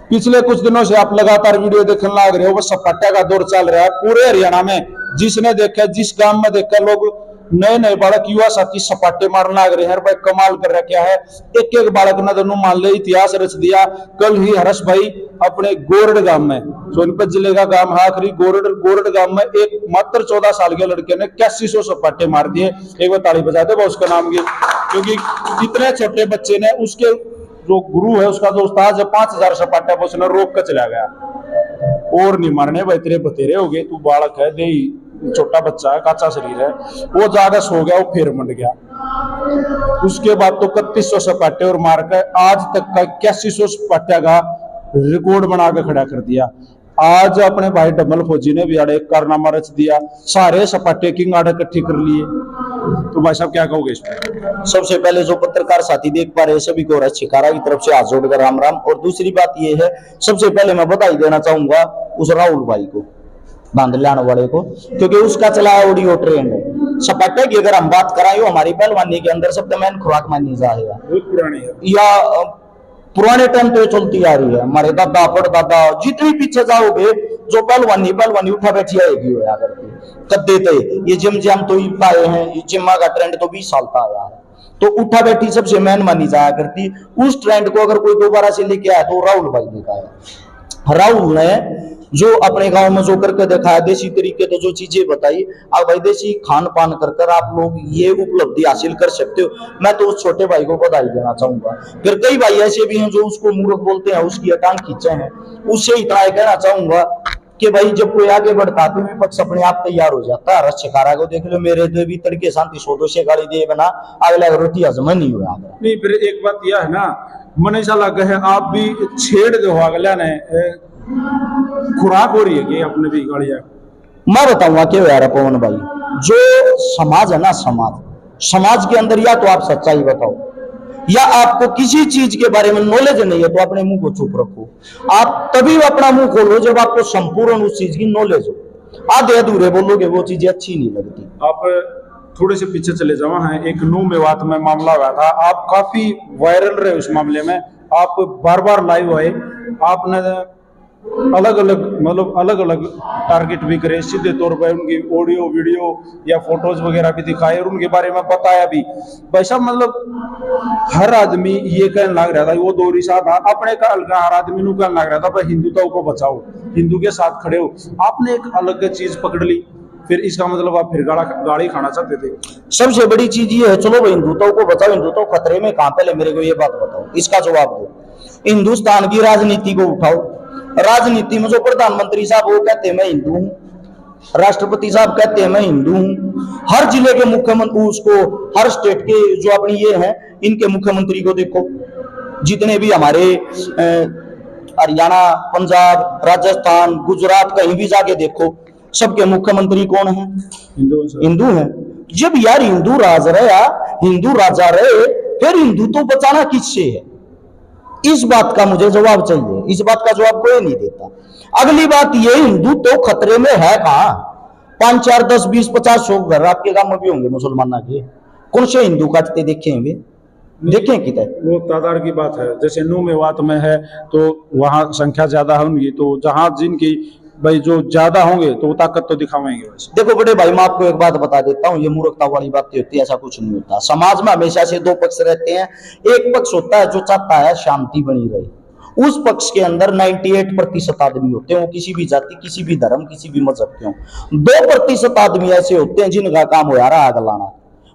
पिछले कुछ दिनों से आप लगातार वीडियो देखने लग रहे हो, वो सपाटा का दौर चल रहा है पूरे हरियाणा में। जिसने देखा, जिस गांव में देखा, लोग नए नए बालक युवा साथी सपाटे मारने लग रहे हैं। भाई कमाल कर रहा है। एक एक बालक ने दोनों मान ले इतिहास रच दिया। कल ही हर्ष भाई अपने गोरड गांव में, सोनीपत जिले का गांव है आखिरी गोरड गांव में, एक मात्र 14 साल के लड़के ने 8100 सपाटे मार दिए। एक बार ताली बजा दो उसका नाम की, क्योंकि इतने छोटे बच्चे ने, उसके जो गुरु है, उसका जो उस्ताद है, 5000 सपाटा पर उसने रोक कर चला गया। और नहीं मारने भाई, तेरे बतेरे हो गए, तू बालक है, दे छोटा बच्चा है, काचा शरीर है। वो ज्यादा सो गया, वो फिर मंड गया। उसके बाद तो 3100 सपाटे और मारकर आज तक का 8100 सपाटा का रिकॉर्ड बना के खड़ा कर दिया। आज अपने भाई डबल फौजी ने भी आड़े कारनामा रच दिया, सारे सपाटे किंग आड़े इकट्ठी कर लिए। तो भाई साहब क्या कहोगे इस पर? सबसे पहले जो पत्रकार साथी देख पा रहे हैं सभी को छिकारा की तरफ से हाथ जोड़कर राम राम। और दूसरी बात यह है, सबसे पहले मैं बधाई देना चाहूंगा उस राहुल भाई को, बांदल्याण वाले को, क्योंकि उसका चलाया ऑडियो ट्रेंड है। सपाटे की अगर हम बात कराएं, हमारी पहलवानी के अंदर सबसे मेन खुराक मानी जाएगा, बहुत पुरानी है या पुराने टाइम तो चलती आ रही है। हमारे दादा परदादा जितनी पीछे जाओगे, जो पहलवानी उठा बैठी आएगी होया करती कद्दे थे। ये जिम जम तो पाए हैं, ये जिम्मा का ट्रेंड तो 20 साल का आया है, तो उठा बैठी सबसे मेन मानी जाया करती। उस ट्रेंड को अगर कोई दोबारा से लेके आया तो राहुल भाई ने कहा। राहुल ने जो अपने गांव में जो करके दिखाया, देसी तरीके तो जो चीजें बताई, अब भाई देसी खान पान कर आप लोग ये उपलब्धि हासिल कर सकते हो। मैं तो उस छोटे भाई को बधाई देना चाहूंगा। फिर कई भाई ऐसे भी हैं जो उसको मूर्ख बोलते हैं, उसकी टांग खींचे हैं। उससे इतना कहना चाहूंगा कि भाई जब कोई आगे बढ़ता तो विपक्ष अपने आप तैयार हो जाता है। रक्षकारा को देख लो, मेरे जो भी तड़के शांति सोदो से गाली दे बना अगला रोटी हजम नहीं हुआ। नहीं, फिर एक बात यह है ना, मन ऐसा लगा है आप भी छेड़ दो अगला ने, खुराक हो रही है कि अपने भी गाड़ियां। मैं बताऊंगा क्यों यार पवन भाई, जो समाज है ना, समाज के अंदर या तो आप सच्चाई बताओ, या आपको किसी चीज के बारे में नॉलेज नहीं है तो अपने मुंह को चुप रखो। आप तभी अपना मुंह खोलो जब आपको संपूर्ण उस चीज की नॉलेज हो। आधे अधूरे बोलोगे वो चीजें अच्छी नहीं लगती। आप थोड़े से पीछे चले जाओ हैं, एक नू मेवात में मामला हुआ था, आप काफी वायरल रहे उस मामले में। आप बार बार लाइव आए, आपने अलग अलग टारगेट भी करे, सीधे तौर पर उनकी ऑडियो वीडियो या फोटोज वगैरह भी दिखाए और उनके बारे में बताया भी। भाई साहब मतलब हर आदमी ये कहने लग रहा था, वो दौरी साथ अपने का अलग, हर आदमी को कहने लग रहा था भाई हिंदुत्व को बचाओ, हिंदू के साथ खड़े हो। आपने एक अलग चीज पकड़ ली, फिर इसका मतलब आप फिर गाड़ी खाना चाहते थे। सबसे बड़ी चीज ये है, चलो भाई हिंदुत्व को बचाओ, हिंदुत्व खतरे में कहां, पहले मेरे को ये बात बताओ, इसका जवाब दो। हिंदुस्तान की राजनीति को उठाओ, राजनीति में जो प्रधानमंत्री साहब वो कहते हैं मैं हिंदू हूं, राष्ट्रपति साहब कहते हैं मैं हिंदू हूं, हर जिले के मुख्यमंत्री, उसको हर स्टेट के जो अपनी ये हैं इनके मुख्यमंत्री को देखो, जितने भी हमारे हरियाणा, पंजाब, राजस्थान, गुजरात, कहीं भी जाके देखो, सबके मुख्यमंत्री कौन है? हिंदू हैं। जब यार हिंदू राज रहा, हिंदू राजा रहे, फिर हिंदू तो बचाना किससे है? इस बात का मुझे जवाब चाहिए। इस बात का जवाब कोई नहीं देता। अगली बात ये, हिंदू तो खतरे में है कहां? 5, 4, 10, 20, 50, 100 घर आपके गांव में भी होंगे मुसलमाना के, कौन से हिंदू काटते देखे हैं? देखें कितने? वो तादाद की बात है। जैसे नू मेवात में है तो वहां संख्या ज्यादा होंगी, तो जहां जिनकी भाई जो ज्यादा होंगे तो वो ताकत तो दिखावेंगे। देखो बड़े भाई, मैं आपको एक बात बता देता हूँ, ये मूर्खता वाली बातें होती है, ऐसा कुछ नहीं होता। समाज में हमेशा से दो पक्ष रहते हैं। एक पक्ष होता है जो चाहता है शांति बनी रहे, उस पक्ष के अंदर 98% आदमी होते हैं, वो किसी भी जाति, किसी भी धर्म, किसी भी मजहब के हों। 2% आदमी ऐसे होते हैं जिनका काम हो रहा है आग लाना।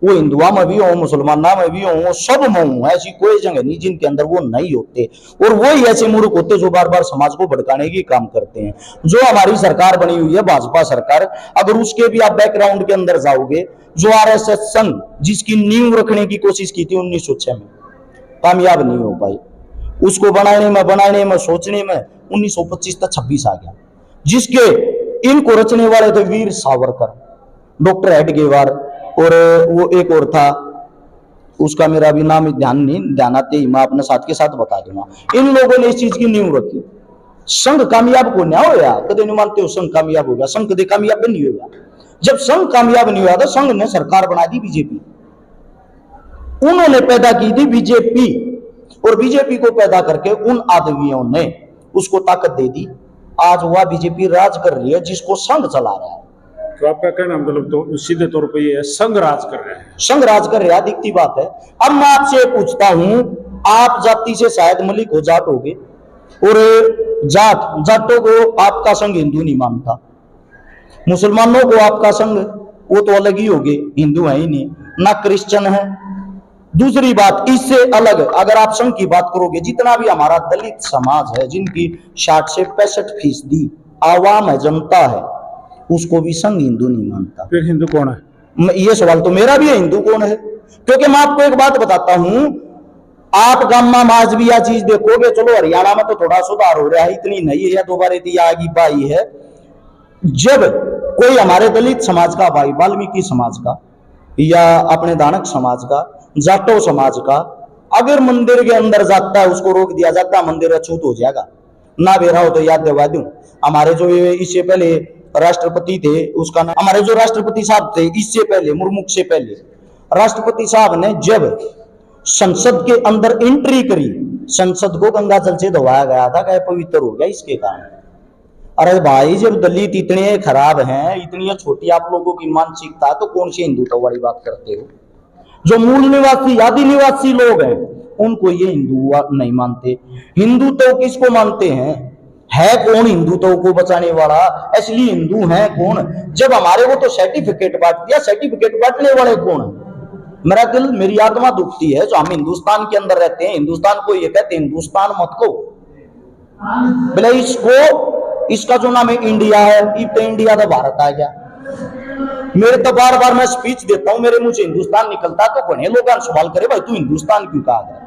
वो हिंदुआ में भी हो, मुसलमाना में भी हो, सब में हो, ऐसी कोई जगह नहीं जिनके अंदर वो नहीं होते। और वो ही ऐसे मूर्ख होते जो बार बार समाज को भड़काने की काम करते हैं। जो हमारी सरकार बनी हुई है भाजपा सरकार, अगर उसके भी आप बैकग्राउंड के अंदर जाओगे, जो आरएसएस संघ जिसकी नींव रखने की कोशिश की थी 1906 में, कामयाब नहीं हो पाई। उसको बनाने में सोचने में 1925 तक 26 आ गया। जिसके इनको रचने वाले थे वीर सावरकर, डॉक्टर हेडगेवार, और वो एक और था, उसका मेरा भी नाम ध्यान आते ही मैं अपने साथ के साथ बता दूंगा। इन लोगों ने इस चीज की नींव रखी। संघ कामयाब को नहीं होया, कदे नहीं मानते हो संघ कामयाब हो गया? संघ कदे कामयाब नहीं होगा। जब संघ कामयाब नहीं हुआ था, संघ ने सरकार बना दी बीजेपी। उन्होंने पैदा की थी बीजेपी, और बीजेपी को पैदा करके उन आदमियों ने उसको ताकत दे दी, आज वह बीजेपी राज कर रही है जिसको संघ चला रहा है। तो आपका कहना मतलब तो सीधे तौर पे ये है संघ राज कर रहे हैं। संघ राज कर रहा, दिखती बात है। अब मैं आपसे पूछता हूं, आप जाति से शायद मलिक हो, जाट हो गए, और जाटों को आपका संघ हिंदू नहीं मानता, मुसलमानों को आपका संघ वो तो अलग ही हो गए, हिंदू है ही नहीं, ना क्रिश्चियन है। दूसरी बात, इससे अलग अगर आप संघ की बात करोगे, जितना भी हमारा दलित समाज है, जिनकी 60 से 65% आवाम है, जनता है, उसको भी संघ हिंदू नहीं मानता। फिर हिंदू कौन है? ये सवाल तो मेरा भी है, हिंदू कौन है? क्योंकि मैं आपको एक बात बताता हूं, आप गामा माज भी यह चीज देखोगे, चलो हरियाणा में तो थोड़ा सुधार हो रहा है, इतनी नहीं है, या दोबारा थी आगे पाई है। जब कोई हमारे दलित समाज का भाई, वाल्मीकि समाज का या अपने दानक समाज का, जाटो समाज का, अगर मंदिर के अंदर जाता है, उसको रोक दिया जाता है, मंदिर अछूत हो जाएगा। ना बेरा हो तो याद दिलवा दूं, हमारे जो इससे पहले राष्ट्रपति थे, उसका नाम, हमारे जो राष्ट्रपति साहब थे इससे पहले, मुर्मू से पहले, राष्ट्रपति साहब ने जब संसद के अंदर एंट्री करी, संसद को गंगा जल से धोवाया गया था, क्या पवित्र हो गया इसके कारण। अरे भाई, जब दलित इतने खराब हैं, इतनी छोटी आप लोगों की मानसिकता, तो कौन सी हिंदुत्व वाली बात करते हो? जो मूल निवासी, आदि निवासी लोग हैं, उनको ये हिंदू नहीं मानते। हिंदुत्व किसको मानते हैं? है कौन हिंदुत्व को बचाने वाला? असली हिंदू है कौन? जब हमारे को तो सर्टिफिकेट बांट दिया, सर्टिफिकेट बांटने वाले कौन है? मेरा दिल, मेरी आत्मा दुखती है जो हम हिंदुस्तान के अंदर रहते हैं, हिंदुस्तान को ये कहते हैं हिंदुस्तान मत को, बोले इसको, इसका जो नाम है इंडिया है, तो इंडिया तो भारत आ गया। मेरे तो बार बार मैं स्पीच देता हूं, मेरे मुंह से हिंदुस्तान निकलता, तो बने लोग सवाल करे, भाई तू हिंदुस्तान क्यों कहा है?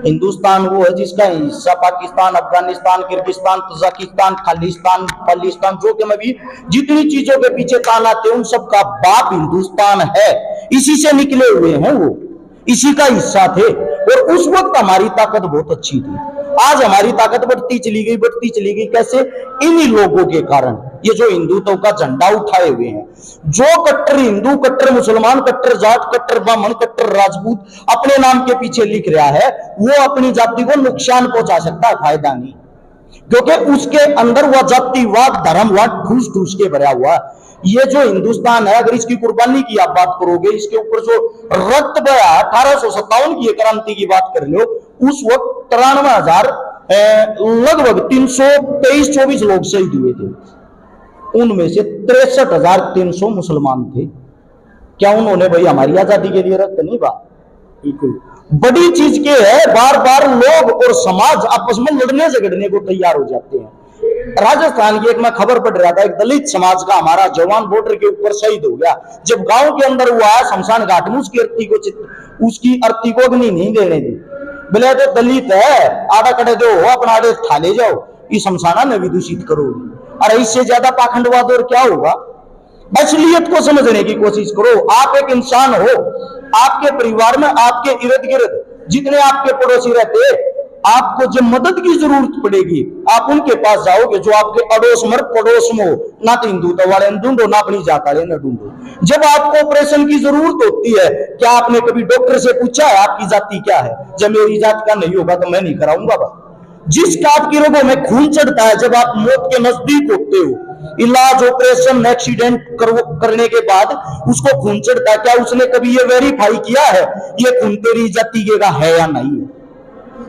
हिंदुस्तान वो है जिसका हिस्सा पाकिस्तान, अफगानिस्तान, किर्गिस्तान, तजाकिस्तान, खालिस्तान, फालिस्तान, जो कि मैं भी जितनी चीजों के पीछे तान आते हैं, उन सब का बाप हिंदुस्तान है। इसी से निकले हुए हैं, वो इसी का हिस्सा थे। और उस वक्त हमारी ताकत बहुत अच्छी थी। आज हमारी ताकत बढ़ती चली गई। कैसे? इन्हीं लोगों के कारण, ये जो हिंदुत्व का झंडा उठाए हुए हैं, जो कट्टर हिंदू, कट्टर मुसलमान, कट्टर जाट, कट्टर ब्राह्मण, कट्टर राजपूत अपने नाम के पीछे लिख रहा है, वो अपनी जाति को नुकसान पहुंचा सकता है, फायदा नहीं। क्योंकि उसके अंदर वह जातिवाद, धर्मवाद ठूस ठूस के भरा हुआ। ये जो हिंदुस्तान है, अगर इसकी कुर्बानी की आप बात करोगे, इसके ऊपर जो रक्त बहा, 1857 की क्रांति की बात कर लो, उस वक्त 93,000 लगभग 323-24 लोग शहीद हुए थे। उनमें से 63,300 मुसलमान थे। क्या उन्होंने भाई हमारी आजादी के लिए रक्त नहीं बहा? बिल्कुल। बड़ी चीज के है, बार बार लोग और समाज आपस में लड़ने झगड़ने को तैयार हो जाते हैं। राजस्थान की एक मैं खबर पढ़ रहा था, एक दलित समाज का हमारा जवान बॉर्डर के ऊपर शहीद हो गया। जब गांव के अंदर हुआ है, शमशान घाट में उसकी अर्थी को अग्नि नहीं देने दी। बोले तो दलित है, आधा कड़े दो, अपना आड़े खा ले जाओ, इस शमशाना में भी दूषित करोगे। अरे इससे ज्यादा पाखंडवाद और क्या होगा? असलियत को समझने की कोशिश करो। आप एक इंसान हो, आपके परिवार में, आपके इर्द गिर्द जितने आपके पड़ोसी रहते, आपको जब मदद की जरूरत पड़ेगी, आप उनके पास जाओगे जो आपके अड़ोस मर पड़ोस में हो। ना तो हिंदुत्व वाले न ढूंढो, ना अपनी जात वाले न ढूंढो। जब आपको ऑपरेशन की जरूरत होती है, क्या आपने कभी डॉक्टर से पूछा है आपकी जाति क्या है? जब मेरी जात का नहीं होगा तो मैं नहीं कराऊंगा। जिसका आपकी रोगों में खून चढ़ता है, जब आप मौत के नजदीक होते हो, इलाज, ऑपरेशन, एक्सीडेंट करने के बाद उसको खून चढ़ता है, क्या उसने कभी ये वेरीफाई किया है ये खून तेरी जाति का है या नहीं है?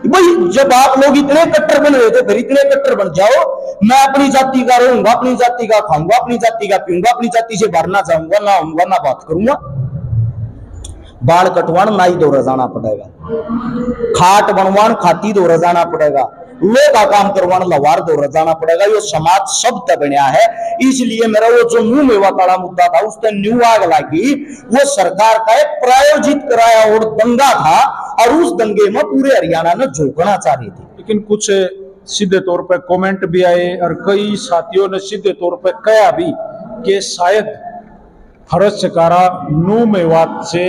भाई जब आप लोग इतने कट्टर बन रहे थे, फिर इतने कट्टर बन जाओ, मैं अपनी जाति का रहूंगा, अपनी जाति का खाऊंगा, अपनी जाति का पीऊंगा, अपनी जाति से बाहर ना जाऊंगा, ना आऊंगा, ना बात करूंगा। बाल कटवान नाई दो रजाना पड़ेगा, खाट बनवान खाती दो रजाना पड़ेगा, लोग का काम करवान लवार दो रजाना पड़ेगा। ये समाज सब तक बनया है। इसलिए मेरा वो जो मुंह मेवा काला मुद्दा था, उस पर न्यू आग लगी, वो सरकार का एक प्रायोजित कराया और दंगा था, और उस दंगे में पूरे हरियाणा ने झोंकना चाह रही थी। लेकिन कुछ सीधे तौर पे कमेंट भी आए, और कई साथियों ने सीधे तौर पे कहा भी कि शायद हर्ष चकारा नू मेवात से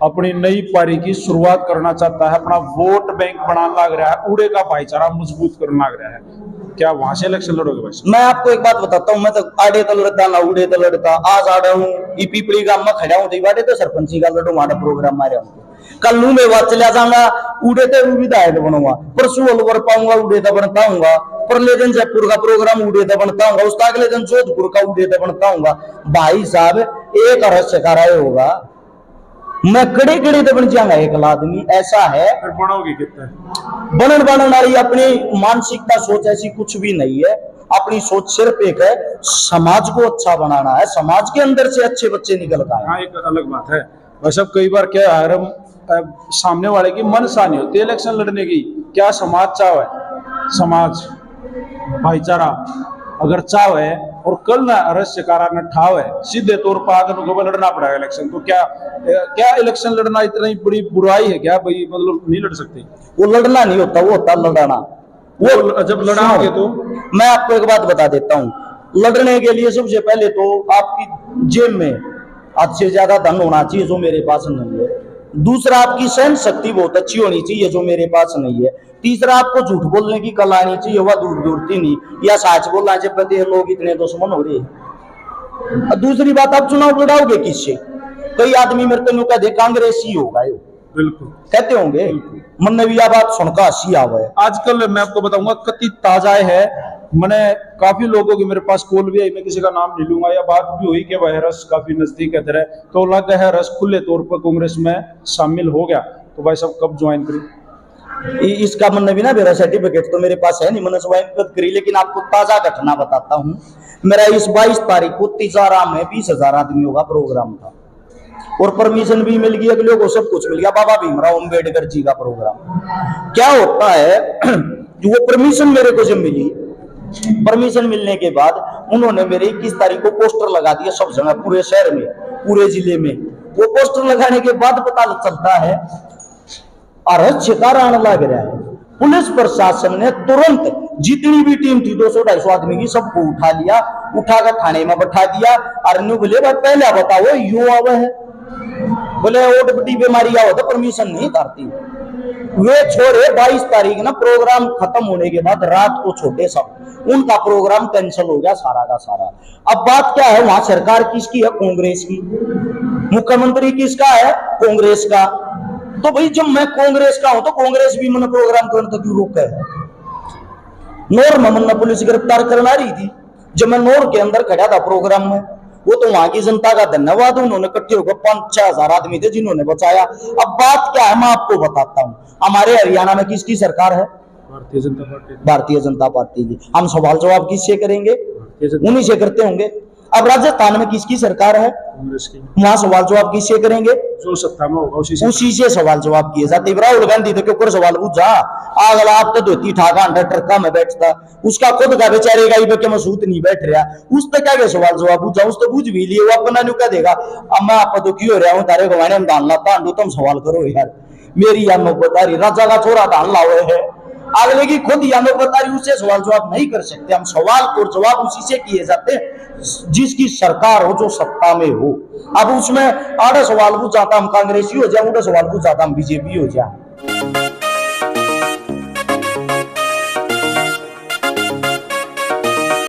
अपनी नई पारी की शुरुआत करना चाहता है, अपना वोट बैंक बनाना लग रहा है, उड़े का भाईचारा मजबूत करना लग रहा है। क्या वहां से इलेक्शन लड़ोगे भाई? मैं आपको एक बात बताता हूँ, मैं तो आड़े तो लड़ता ना उड़े तो लड़ता। आज आड़ा हूँ, पीपली गांव में खड़ा हूँ, बाटे तो सरपंची का लड़ू, माड़ा प्रोग्राम मारे हूँ। कल नू में बात चला जाऊंगा, उड़े तो विधायक बनूंगा, परसों अलवर पाऊंगा, उड़े तो बनता हूँ, परले दिन जयपुर का प्रोग्राम उड़े तो बनता हूँ, उसका अगले दिन जोधपुर का उड़े तो बनता हूँ। भाई साहब एक अरस कराए होगा, मैं कड़े कड़े तो बन जाऊंगा एक आदमी। ऐसा है फिर बनोगे कितने? बनन बनन वाली अपनी मानसिकता सोच ऐसी कुछ भी नहीं है। अपनी सोच सिर्फ एक है, समाज को अच्छा बनाना है, समाज के अंदर से अच्छे बच्चे निकल कर आए। हाँ, एक अलग बात है। वैसे कई बार क्या है, हम सामने वाले की मनसा नहीं होती इलेक्शन लड़ने की। क्या समाज चाव है, समाज भाईचारा अगर चाव है और कल ना अरस्य कारा न ठाव है, सीधे तौर पर आगे को लड़ना पड़ेगा इलेक्शन। तो क्या इलेक्शन लड़ना इतनी बड़ी बुराई है क्या भाई? मतलब नहीं लड़ सकते। वो लड़ना नहीं होता, वो होता लड़ाना। वो जब लड़ाओगे तो मैं आपको एक बात बता देता हूँ, लड़ने के लिए सबसे पहले तो आपकी जेब में हद से ज्यादा धन होना चाहिए, जो मेरे पास नहीं है। दूसरा, आपकी सहन शक्ति बहुत अच्छी होनी चाहिए, जो मेरे पास नहीं है। तीसरा, आपको झूठ बोलने की कला आनी चाहिए, वह दूर दूरती नहीं, या सच बोलना जब बदे लोग इतने दुश्मन हो रहे हैं। दूसरी बात, आप चुनाव लड़ाओगे किससे? कई आदमी मेरे को कह दे कांग्रेसी होगा, यो बिल्कुल कहते होंगे, मन में भी यह बात सुनकर हंसी आवे। आजकल मैं आपको बताऊंगा कति ताजा है। मैंने काफी लोगों की मेरे पास कॉल भी आई, मैं किसी का नाम नहीं लूंगा, या बात भी हुई कि भाई रस काफी नजदीक है तेरे, तो लग है रस खुले तौर पर कांग्रेस में शामिल हो गया। तो भाई साहब कब ज्वाइन करी? इसका मन भी ना, मेरा सर्टिफिकेट तो मेरे पास है नहीं, मैंने ज्वाइन करी। लेकिन आपको ताजा घटना बताता हूँ। मेरा इस 22 तारीख को तिजारा में 20,000 आदमियों का प्रोग्राम था, और परमिशन भी मिल गई, अगले को सब कुछ मिल गया। बाबा भीमराव अम्बेडकर जी का प्रोग्राम। क्या होता है, वो परमिशन मेरे को जब मिली, परमिशन मिलने के बाद उन्होंने मेरे 21 तारीख को पोस्टर लगा दिया सब जगह, पूरे शहर में, पूरे जिले में। वो पोस्टर लगाने के बाद पता चलता है अरज शिकार आने लग रहा है। पुलिस प्रशासन ने तुरंत जितनी भी टीम थी 200-250 आदमी की, सबको उठा लिया, उठाकर थाने में बैठा दिया। और बोले भाई पहले बताओ यो आवे है, बोले ओटपटी बीमारी आओ तो परमिशन नहीं करती। वे छोड़े 22 तारीख ना प्रोग्राम खत्म होने के बाद रात को छोटे सब, उनका प्रोग्राम कैंसिल हो गया सारा का सारा। अब बात क्या है, वहां सरकार किसकी है? कांग्रेस की। मुख्यमंत्री किसका है? कांग्रेस का। तो भाई जब मैं कांग्रेस का हूं तो कांग्रेस भी मैंने प्रोग्राम करने तो क्यों रोका है? नौर में मैंने पुलिस गिरफ्तार करना रही थी, जब मैं नौर के अंदर खड़ा था प्रोग्राम में। वो तो वहां की जनता का धन्यवाद, उन्होंने इकट्ठे होकर 5-6 हजार आदमी थे जिन्होंने बचाया। अब बात क्या है, मैं आपको बताता हूँ। हमारे हरियाणा में किसकी सरकार है? भारतीय जनता पार्टी। भारतीय जनता पार्टी की। हम सवाल जवाब किससे करेंगे? उन्हीं से करते होंगे। अब राजस्थान में किसकी सरकार है? कांग्रेस की। वहां सवाल जवाब किससे करेंगे? जो सत्ता में होगा उसी से सवाल जवाब किए जाते। राहुल गांधी तो क्यों सवाल पूछा? अगला आप तो धोती ठाका अंडर ट्रका में बैठता, उसका खुद का बेचारे का मसूत नहीं बैठ रहा, उस तक क्या सवाल जवाब पूछा? उस तो पूछ भी लिए, वो अपना न्यू क्या देगा, अब मैं आप तो क्यों हो रहा हूँ तारे गवाने में धान लाता अंडू, तुम सवाल करो यार। मेरी या नौबतारी राजा का छोरा धान लावे है, अगले की खुद या नौबतारी, उससे सवाल जवाब नहीं कर सकते हम। सवाल और जवाब उसी से किए जाते जिसकी सरकार हो, जो सत्ता में हो। अब उसमें आधा सवाल पूछा था हम कांग्रेसी हो जाए, उल्टा सवाल पूछा था हम बीजेपी हो जाए।